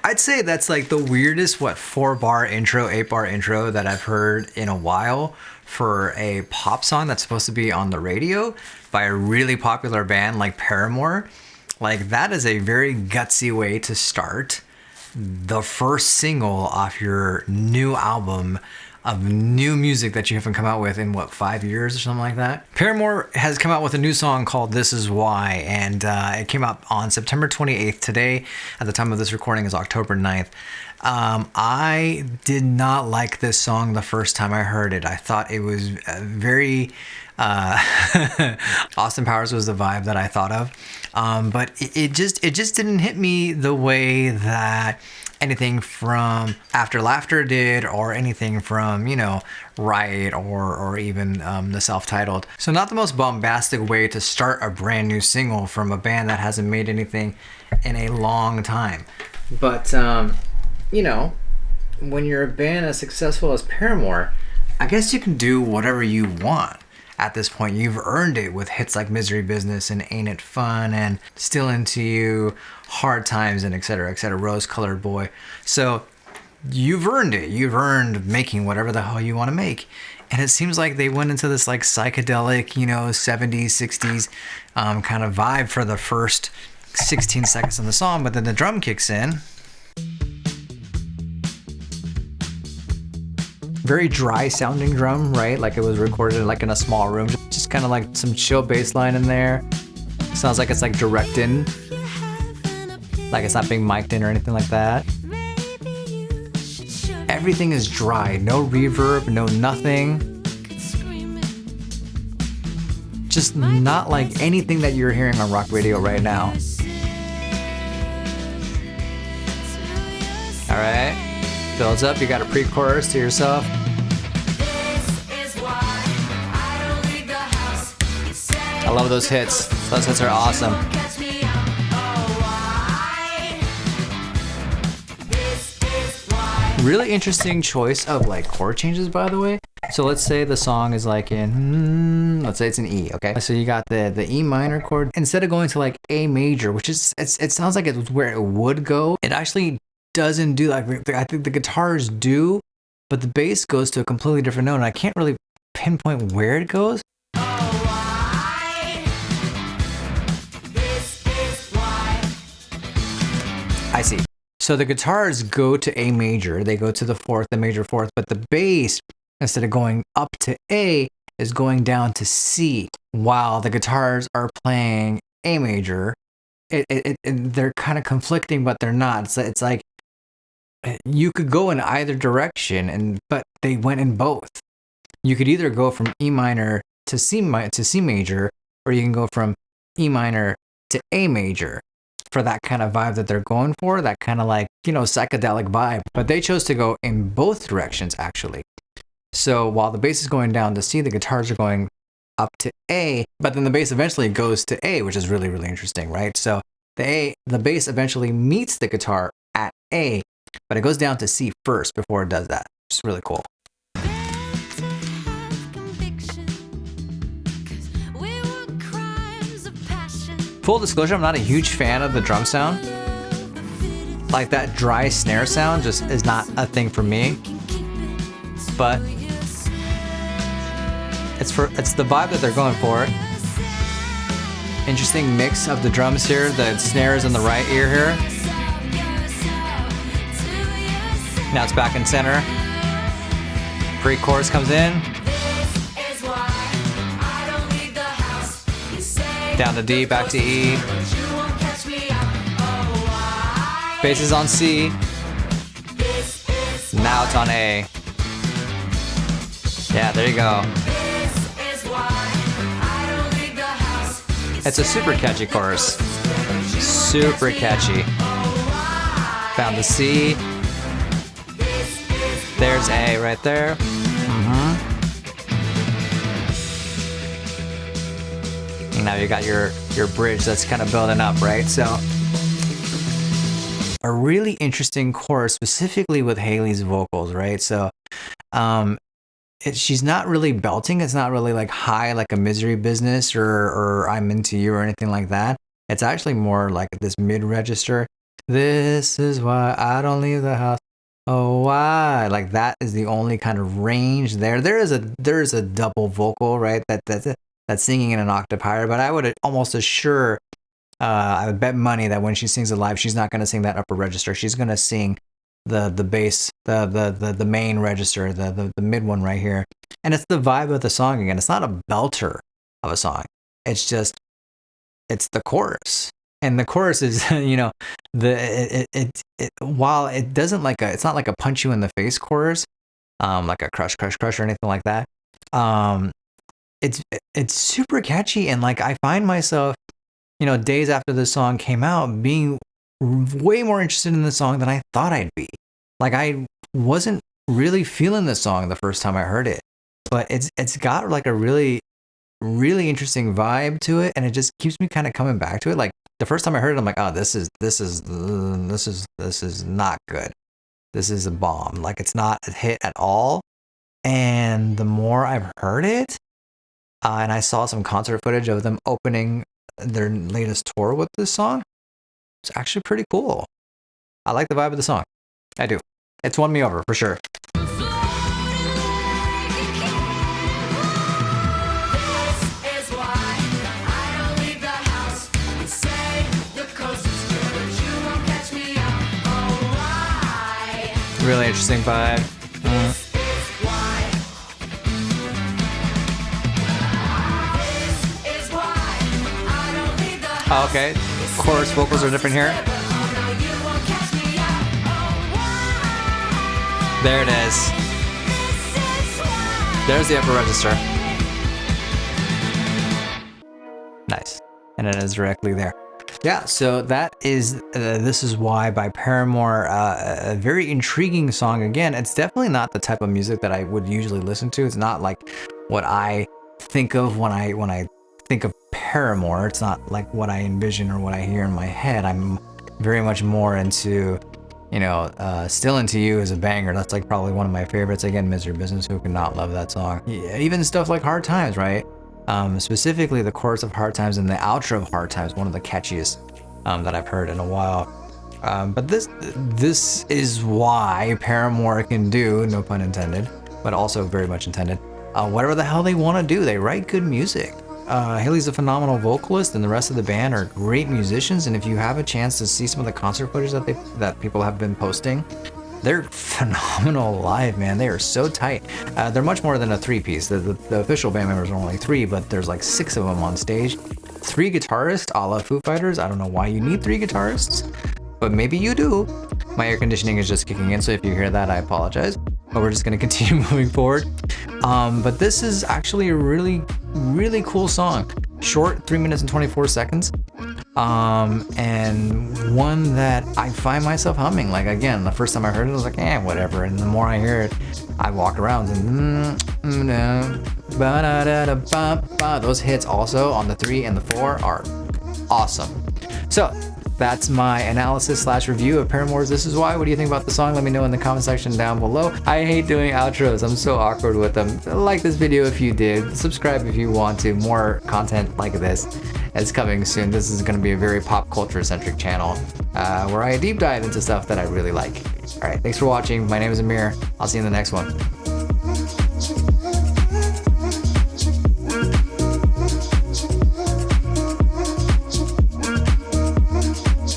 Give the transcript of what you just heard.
I'd say that's like the weirdest, 4-bar intro, 8-bar intro that I've heard in a while for a pop song that's supposed to be on the radio by a really popular band like Paramore. Like, that is a very gutsy way to start the first single off your new album of new music that you haven't come out with in 5 years or something like that. Paramore has come out with a new song called This Is Why, and it came out on September 28th. Today, at the time of this recording, is October 9th. I did not like this song the first time I heard it. I thought it was very Austin Powers was the vibe that I thought of, but it just didn't hit me the way that anything from After Laughter did, or anything from, Riot, or even the self-titled. So not the most bombastic way to start a brand new single from a band that hasn't made anything in a long time. But, when you're a band as successful as Paramore, I guess you can do whatever you want. At this point, you've earned it with hits like Misery Business and Ain't It Fun and Still Into You, Hard Times, and etc., Rose Colored Boy. So you've earned it. You've earned making whatever the hell you want to make. And it seems like they went into this like psychedelic, 70s, 60s kind of vibe for the first 16 seconds of the song, but then the drum kicks in. Very dry sounding drum, right? Like it was recorded like in a small room. Just kind of like some chill bass line in there. Sounds like it's like direct in. Like it's not being mic'd in or anything like that. Everything is dry. No reverb, no nothing. Just not like anything that you're hearing on rock radio right now. All right. Builds up, you got a pre-chorus to yourself. I love those hits. Those hits are awesome. Really interesting choice of like chord changes, by the way. So let's say the song is like in, let's say it's an E, okay? So you got the E minor chord. Instead of going to like A major, which is, it sounds like it's where it would go, it actually doesn't do like, I think the guitars do, but the bass goes to a completely different note, and I can't really pinpoint where it goes. I see. So the guitars go to A major, they go to the fourth, the major fourth, but the bass, instead of going up to A, is going down to C, while the guitars are playing A major. They're kind of conflicting, but they're not. It's like, you could go in either direction, but they went in both. You could either go from E minor to C major, or you can go from E minor to A major for that kind of vibe that they're going for, that kind of like, psychedelic vibe. But they chose to go in both directions, actually. So while the bass is going down to C, the guitars are going up to A, but then the bass eventually goes to A, which is really, really interesting, right? So the bass eventually meets the guitar at A, but it goes down to C first before it does that. It's really cool. Full disclosure, I'm not a huge fan of the drum sound. Like that dry snare sound just is not a thing for me. But it's the vibe that they're going for. Interesting mix of the drums here. The snare is in the right ear here. Now it's back in center. Pre-chorus comes in. Down to D, back to E. Bass is on C. Now it's on A. Yeah, there you go. It's a super catchy chorus. Super catchy. Found the C. There's A right there. And now you got your bridge that's kind of building up, right? So a really interesting chorus, specifically with Hayley's vocals, right? So she's not really belting. It's not really like high like a Misery Business or I'm Into You or anything like that. It's actually more like this mid-register. This is why I don't leave the house. Oh, why? Like that is the only kind of range there. There is a double vocal, right? That's singing in an octave higher. But I would almost assure, I would bet money that when she sings it live, she's not going to sing that upper register. She's going to sing the bass, the main register, the mid one right here. And it's the vibe of the song again. It's not a belter of a song. It's just, it's the chorus. And the chorus is, while it doesn't it's not like a punch you in the face chorus, like a crush or anything like that. It's super catchy, and like I find myself, days after the song came out, being way more interested in the song than I thought I'd be. Like I wasn't really feeling the song the first time I heard it, but it's got like a really interesting vibe to it, and it just keeps me kind of coming back to it. Like the first time I heard it, I'm like, oh, this is not good. This is a bomb. Like it's not a hit at all. And the more I've heard it, and I saw some concert footage of them opening their latest tour with this song, it's actually pretty cool. I like the vibe of the song. I do. It's won me over for sure. Really interesting vibe. Oh, okay. Chorus vocals are different here. There it is. There's the upper register. Nice. And it is directly there. Yeah, so that is This Is Why by Paramore. A very intriguing song. Again, it's definitely not the type of music that I would usually listen to. It's not like what I think of when I think of Paramore. It's not like what I envision or what I hear in my head. I'm very much more into, Still Into You is a banger. That's like probably one of my favorites. Again, Misery Business, who can not love that song? Yeah, even stuff like Hard Times, right? Specifically the chorus of Hard Times and the outro of Hard Times, one of the catchiest that I've heard in a while. But this is why Paramore can do, no pun intended, but also very much intended, whatever the hell they want to do. They write good music. Haley's a phenomenal vocalist, and the rest of the band are great musicians. And if you have a chance to see some of the concert footage that people have been posting, they're phenomenal live, man. They are so tight. They're much more than a three-piece. The official band members are only 3, but there's like 6 of them on stage. 3 guitarists, a la Foo Fighters. I don't know why you need 3 guitarists, but maybe you do. My air conditioning is just kicking in, so if you hear that, I apologize. But we're just gonna continue moving forward. But this is actually a really, really cool song. Short, 3 minutes and 24 seconds. And one that I find myself humming. Like again, the first time I heard it, I was like, whatever. And the more I hear it, I walk around and those hits also on the 3 and the 4 are awesome. So that's my analysis / review of Paramore's This Is Why. What do you think about the song? Let me know in the comment section down below. I hate doing outros. I'm so awkward with them. Like this video if you did. Subscribe if you want to. More content like this is coming soon. This is going to be a very pop culture centric channel where I deep dive into stuff that I really like. All right, thanks for watching. My name is Amir. I'll see you in the next one.